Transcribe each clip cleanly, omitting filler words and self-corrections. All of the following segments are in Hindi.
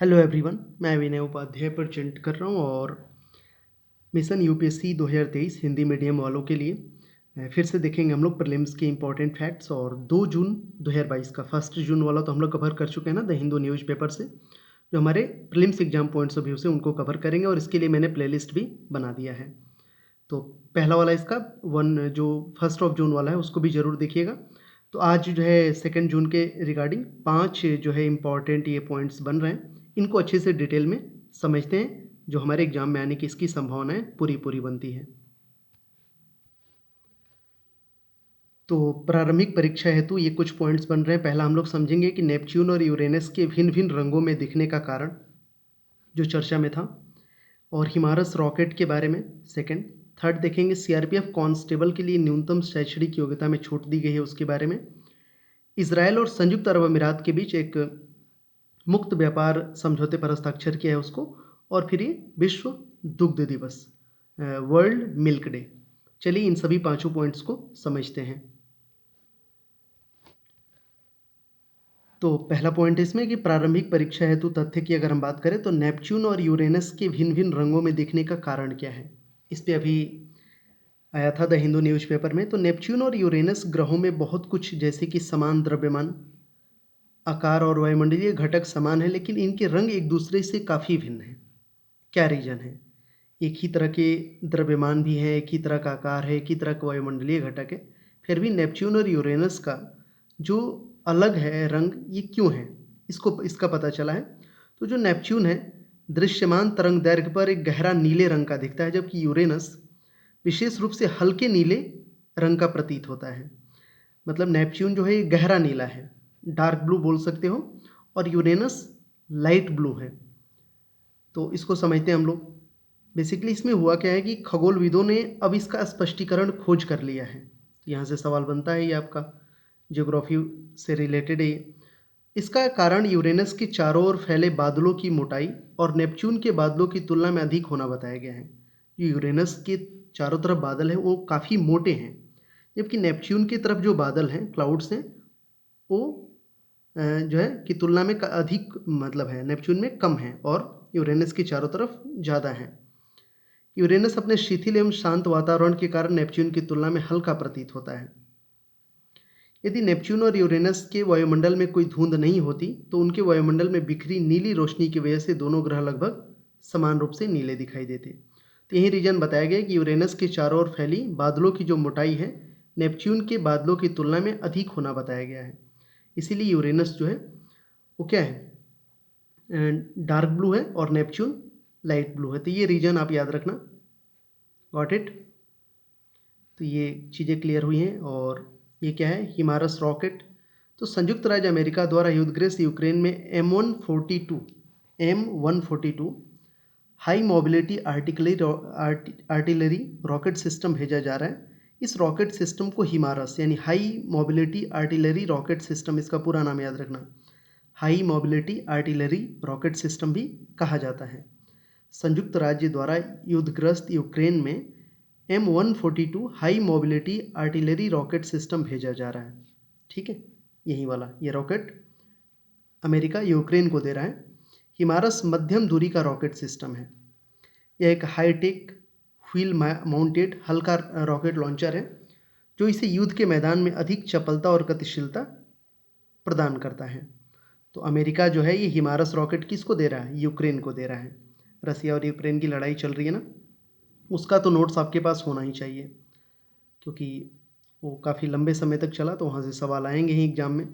हेलो एवरीवन, मैं विनय उपाध्याय प्रेजेंट कर रहा हूँ और मिशन यूपीएससी 2023 हिंदी मीडियम वालों के लिए फिर से देखेंगे हम लोग प्रीलिम्स के इंपॉर्टेंट फैक्ट्स। और 2 जून 2022 का 1 जून वाला तो हम लोग कवर कर चुके हैं ना, द हिंदू न्यूज़पेपर से। जो हमारे prelims exam points of view से उनको कवर करेंगे और इसके लिए मैंने प्लेलिस्ट भी बना दिया है। तो पहला वाला इसका जो 1 जून वाला है उसको भी ज़रूर देखिएगा। तो आज जो है 2 जून के रिगार्डिंग 5 जो है इम्पॉर्टेंट ये पॉइंट्स बन रहे हैं, इनको अच्छे से डिटेल में समझते हैं, जो हमारे एग्जाम में आने की इसकी संभावनाएं पूरी पूरी बनती है। तो प्रारंभिक परीक्षा हेतु ये कुछ पॉइंट्स बन रहे हैं। पहला हम लोग समझेंगे कि नेपच्यून और यूरेनस के भिन्न भिन्न रंगों में दिखने का कारण जो चर्चा में था, और हिमारस रॉकेट के बारे में सेकंड। थर्ड देखेंगे सीआरपीएफ कांस्टेबल के लिए न्यूनतम शैक्षणिक योग्यता में छूट दी गई है उसके बारे में। इसराइल और संयुक्त अरब अमीरात के बीच एक मुक्त व्यापार समझौते पर हस्ताक्षर किया है उसको। और फिर ये विश्व दुग्ध दिवस, वर्ल्ड मिल्क डे। चलिए इन सभी पांचों पॉइंट्स को समझते हैं। तो पहला पॉइंट इसमें कि प्रारंभिक परीक्षा हेतु तथ्य की अगर हम बात करें तो नेपच्यून और यूरेनस के भिन्न भिन्न रंगों में दिखने का कारण क्या है, इस पे अभी आया था द हिंदू न्यूज़पेपर में। तो नेपच्यून और यूरेनस ग्रहों में बहुत कुछ, जैसे कि समान द्रव्यमान, आकार और वायुमंडलीय घटक समान है, लेकिन इनके रंग एक दूसरे से काफ़ी भिन्न हैं। क्या रीजन है? एक ही तरह के द्रव्यमान भी है, एक ही तरह का आकार है, एक ही तरह का वायुमंडलीय घटक है, फिर भी नेपच्यून और यूरेनस का जो अलग है रंग, ये क्यों है, इसका पता चला है। तो जो नेपच्यून है दृश्यमान तरंग दैर्घ्य पर एक गहरा नीले रंग का दिखता है, जबकि यूरेनस विशेष रूप से हल्के नीले रंग का प्रतीत होता है। मतलब नेपच्यून जो है ये गहरा नीला है, डार्क ब्लू बोल सकते हो, और यूरेनस लाइट ब्लू है। तो इसको समझते हैं हम लोग। बेसिकली इसमें हुआ क्या है कि खगोलविदों ने अब इसका स्पष्टीकरण खोज कर लिया है। तो यहाँ से सवाल बनता है, ये आपका ज्योग्राफी से रिलेटेड है ये। इसका कारण यूरेनस के चारों ओर फैले बादलों की मोटाई और नेपच्यून के बादलों की तुलना में अधिक होना बताया गया है। यूरेनस के चारों तरफ बादल हैं वो काफ़ी मोटे हैं, जबकि नेपच्यून की तरफ जो बादल हैं, क्लाउड्स हैं, वो जो है कि तुलना में अधिक, मतलब है नेपच्यून में कम है और यूरेनस की चारों तरफ ज़्यादा है। यूरेनस अपने शिथिल एवं शांत वातावरण के कारण नेपच्यून की तुलना में हल्का प्रतीत होता है। यदि नेपच्यून और यूरेनस के वायुमंडल में कोई धुंध नहीं होती तो उनके वायुमंडल में बिखरी नीली रोशनी की वजह से दोनों ग्रह लगभग समान रूप से नीले दिखाई देते। तो यही रीजन बताया गया कि यूरेनस के चारों ओर फैली बादलों की जो मोटाई है नेपच्यून के बादलों की तुलना में अधिक होना बताया गया है। इसीलिए यूरेनस जो है वो क्या है, डार्क ब्लू है, और नेपच्यून लाइट ब्लू है। तो ये रीजन आप याद रखना। Got it? तो ये चीज़ें क्लियर हुई हैं। और ये क्या है, हिमारस रॉकेट। तो संयुक्त राज्य अमेरिका द्वारा युद्धग्रस्त यूक्रेन में M142 high mobility artillery rocket system भेजा जा रहा है। इस रॉकेट सिस्टम को हिमारस यानी high mobility artillery rocket system, इसका पूरा नाम याद रखना, high mobility artillery rocket system भी कहा जाता है। संयुक्त राज्य द्वारा युद्धग्रस्त यूक्रेन में M142 high mobility artillery rocket system भेजा जा रहा है। ठीक है, यही वाला ये रॉकेट अमेरिका यूक्रेन को दे रहा है। हिमारस मध्यम दूरी का रॉकेट सिस्टम है। यह एक हाईटेक व्हील माउंटेड हल्का रॉकेट लॉन्चर है जो इसे युद्ध के मैदान में अधिक चपलता और गतिशीलता प्रदान करता है। तो अमेरिका जो है ये हिमारस रॉकेट किसको दे रहा है? यूक्रेन को दे रहा है। रसिया और यूक्रेन की लड़ाई चल रही है ना, उसका तो नोट्स आपके पास होना ही चाहिए, क्योंकि वो काफ़ी लंबे समय तक चला, तो वहाँ से सवाल आएंगे ही एग्जाम में।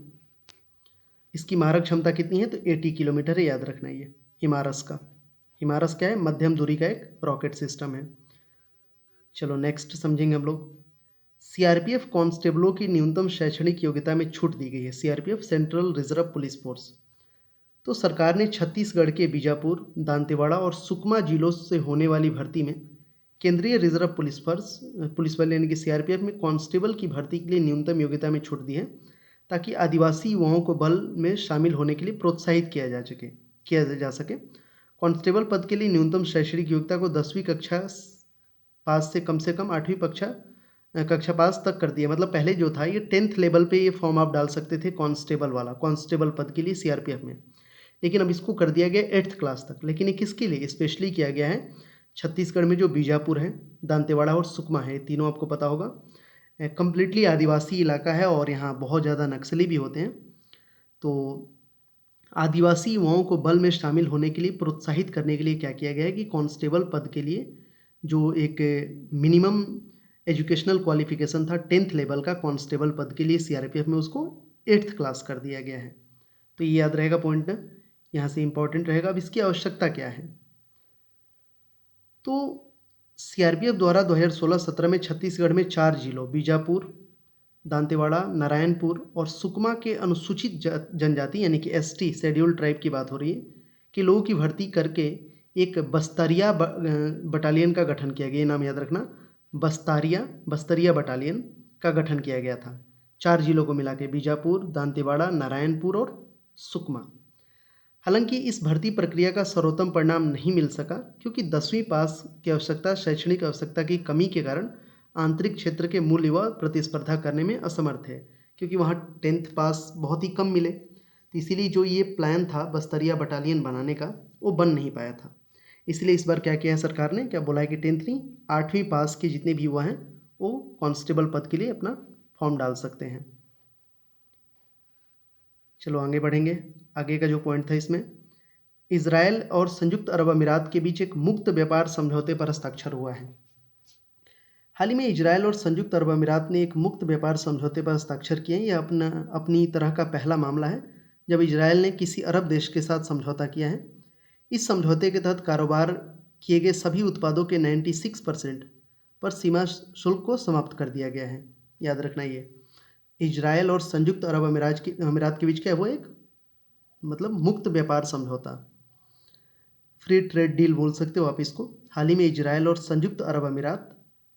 इसकी मारक क्षमता कितनी है? तो 80 किलोमीटर है, याद रखना ये हिमारस का। हिमारस क्या है? मध्यम दूरी का एक रॉकेट सिस्टम है। चलो नेक्स्ट समझेंगे हम लोग। सीआरपीएफ कांस्टेबलों की न्यूनतम शैक्षणिक योग्यता में छूट दी गई है। CRPF central reserve police force. तो सरकार ने छत्तीसगढ़ के बीजापुर, दांतेवाड़ा और सुकमा जिलों से होने वाली भर्ती में केंद्रीय रिजर्व पुलिस बल यानी कि सीआरपीएफ में कांस्टेबल की भर्ती के लिए न्यूनतम योग्यता में छूट दी है, ताकि आदिवासी युवाओं को बल में शामिल होने के लिए प्रोत्साहित किया जा सके। कांस्टेबल पद के लिए न्यूनतम शैक्षणिक योग्यता को 10वीं कक्षा पास से कम 8वीं कक्षा पास तक कर दिया। मतलब पहले जो था ये 10th लेवल पे ये फॉर्म आप डाल सकते थे कांस्टेबल वाला, कांस्टेबल पद के लिए सीआरपीएफ में। लेकिन अब इसको कर दिया गया 8th क्लास तक। लेकिन ये किसके लिए स्पेशली किया गया है? छत्तीसगढ़ में जो बीजापुर है, दांतेवाड़ा और सुकमा है, तीनों आपको पता होगा कम्प्लीटली आदिवासी इलाका है और यहाँ बहुत ज़्यादा नक्सली भी होते हैं। तो आदिवासी युवाओं को बल में शामिल होने के लिए प्रोत्साहित करने के लिए क्या किया गया है कि कांस्टेबल पद के लिए जो एक मिनिमम एजुकेशनल क्वालिफिकेशन था 10th लेवल का कांस्टेबल पद के लिए सीआरपीएफ में, उसको 8th क्लास कर दिया गया है। तो ये याद रहेगा पॉइंट ना, यहाँ से इंपॉर्टेंट रहेगा। अब इसकी आवश्यकता क्या है? तो सीआरपीएफ द्वारा 2016-17 में छत्तीसगढ़ में 4 जिलों बीजापुर, दांतेवाड़ा, नारायणपुर और सुकमा के अनुसूचित जनजाति यानी कि एसटी शेड्यूल्ड ट्राइब की बात हो रही है कि लोगों की भर्ती करके एक बस्तरिया बटालियन का गठन किया गया। ये नाम याद रखना, बस्तरिया बटालियन का गठन किया गया था 4 जिलों को मिला के, बीजापुर, दांतेवाड़ा, नारायणपुर और सुकमा। हालांकि इस भर्ती प्रक्रिया का सर्वोत्तम परिणाम नहीं मिल सका क्योंकि 10वीं पास की आवश्यकता शैक्षणिक आवश्यकता की कमी के कारण आंतरिक क्षेत्र के मूल युवा प्रतिस्पर्धा करने में असमर्थ है, क्योंकि वहाँ 10th पास बहुत ही कम मिले। तो इसीलिए जो ये प्लान था बस्तरिया बटालियन बनाने का वो बन नहीं पाया था। इसलिए इस बार क्या किया है सरकार ने, क्या बोला है कि 10th नहीं 8वीं पास के जितने भी युवा हैं वो कांस्टेबल पद के लिए अपना फॉर्म डाल सकते हैं। चलो आगे बढ़ेंगे। आगे का जो पॉइंट था इसमें, इजराइल और संयुक्त अरब अमीरात के बीच एक मुक्त व्यापार समझौते पर हस्ताक्षर हुआ है। हाल ही में इजराइल और संयुक्त अरब अमीरात ने एक मुक्त व्यापार समझौते पर हस्ताक्षर किए हैं। यह अपनी तरह का पहला मामला है जब इजराइल ने किसी अरब देश के साथ समझौता किया है। इस समझौते के तहत कारोबार किए गए सभी उत्पादों के 96% पर सीमा शुल्क को समाप्त कर दिया गया है। याद रखना, ये इजराइल और संयुक्त अरब अमीरात के बीच क्या है, वो एक मतलब मुक्त व्यापार समझौता, फ्री ट्रेड डील बोल सकते हो आप इसको। हाल ही में इजराइल और संयुक्त अरब अमीरात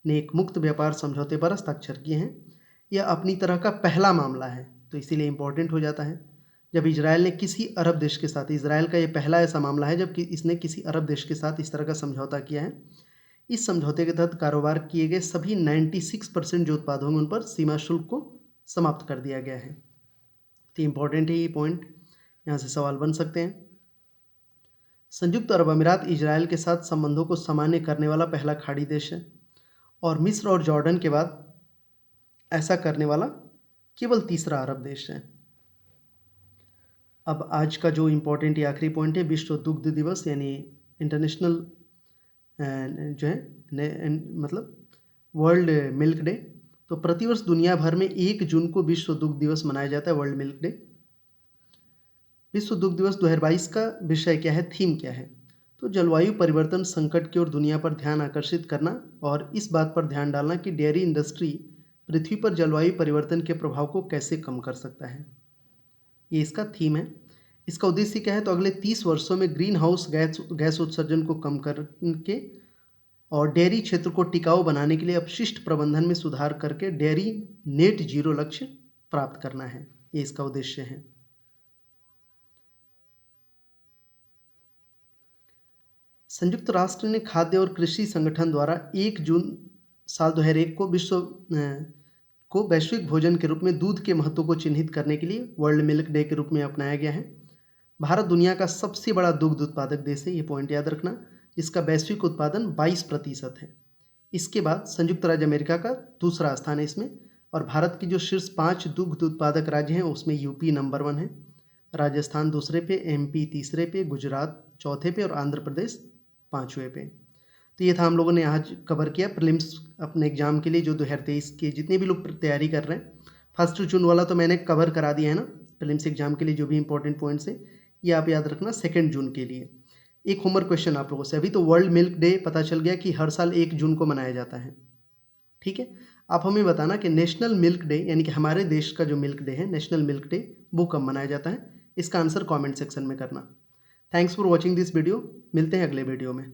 ने एक मुक्त व्यापार समझौते पर हस्ताक्षर किए हैं। यह अपनी तरह का पहला मामला है, तो इसीलिए इम्पोर्टेंट हो जाता है जब इजराइल ने किसी अरब देश के साथ, इजराइल का ये पहला ऐसा मामला है जब इसने किसी अरब देश के साथ इस तरह का समझौता किया है। इस समझौते के तहत कारोबार किए गए सभी 96% जो उत्पाद होंगे उन पर सीमा शुल्क को समाप्त कर दिया गया है। तो इम्पोर्टेंट है ये पॉइंट, यहाँ से सवाल बन सकते हैं। संयुक्त अरब अमीरात इजराइल के साथ संबंधों को सामान्य करने वाला पहला खाड़ी देश है और मिस्र और जॉर्डन के बाद ऐसा करने वाला केवल तीसरा अरब देश है। अब आज का जो इम्पोर्टेंट या आखिरी पॉइंट है, विश्व दुग्ध दिवस यानी इंटरनेशनल जो है मतलब वर्ल्ड मिल्क डे। तो प्रतिवर्ष दुनिया भर में 1 जून को विश्व दुग्ध दिवस मनाया जाता है, वर्ल्ड मिल्क डे। विश्व दुग्ध दिवस 2022 का विषय क्या है, थीम क्या है? तो जलवायु परिवर्तन संकट की ओर दुनिया पर ध्यान आकर्षित करना और इस बात पर ध्यान डालना कि डेयरी इंडस्ट्री पृथ्वी पर जलवायु परिवर्तन के प्रभाव को कैसे कम कर सकता है, ये इसका थीम है। इसका उद्देश्य क्या है, तो अगले 30 वर्षों में ग्रीन हाउस गैस उत्सर्जन को कम करके और डेयरी क्षेत्र को टिकाऊ बनाने के लिए अपशिष्ट प्रबंधन में सुधार करके डेयरी नेट जीरो लक्ष्य प्राप्त करना है, ये इसका उद्देश्य है। संयुक्त राष्ट्र ने खाद्य और कृषि संगठन द्वारा 1 जून साल 2001 को वैश्विक भोजन के रूप में दूध के महत्व को चिन्हित करने के लिए वर्ल्ड मिल्क डे के रूप में अपनाया गया है। भारत दुनिया का सबसे बड़ा दुग्ध उत्पादक देश है, ये पॉइंट याद रखना, जिसका वैश्विक उत्पादन 22% है। इसके बाद संयुक्त राज्य अमेरिका का दूसरा स्थान है इसमें, और भारत की जो शीर्ष 5 दुग्ध उत्पादक राज्य हैं उसमें यूपी नंबर 1 है, राजस्थान दूसरे पे, एमपी तीसरे पे, गुजरात चौथे पे और आंध्र प्रदेश 5वें पे। तो ये था हम लोगों ने आज कवर किया प्रीलिम्स अपने एग्जाम के लिए, जो 2023 के जितने भी लोग तैयारी कर रहे हैं। 1 जून वाला तो मैंने कवर करा दिया है ना, प्रीलिम्स एग्जाम के लिए जो भी इंपॉर्टेंट पॉइंट्स हैं ये आप याद रखना। 2 जून के लिए एक होमवर्क क्वेश्चन आप लोगों से, अभी तो वर्ल्ड मिल्क डे पता चल गया कि हर साल 1 जून को मनाया जाता है, ठीक है। आप हमें बताना कि नेशनल मिल्क डे यानी कि हमारे देश का जो मिल्क डे है, नेशनल मिल्क डे, वो कब मनाया जाता है, इसका आंसर कमेंट सेक्शन में करना। Thanks for watching this video, मिलते हैं अगले वीडियो में।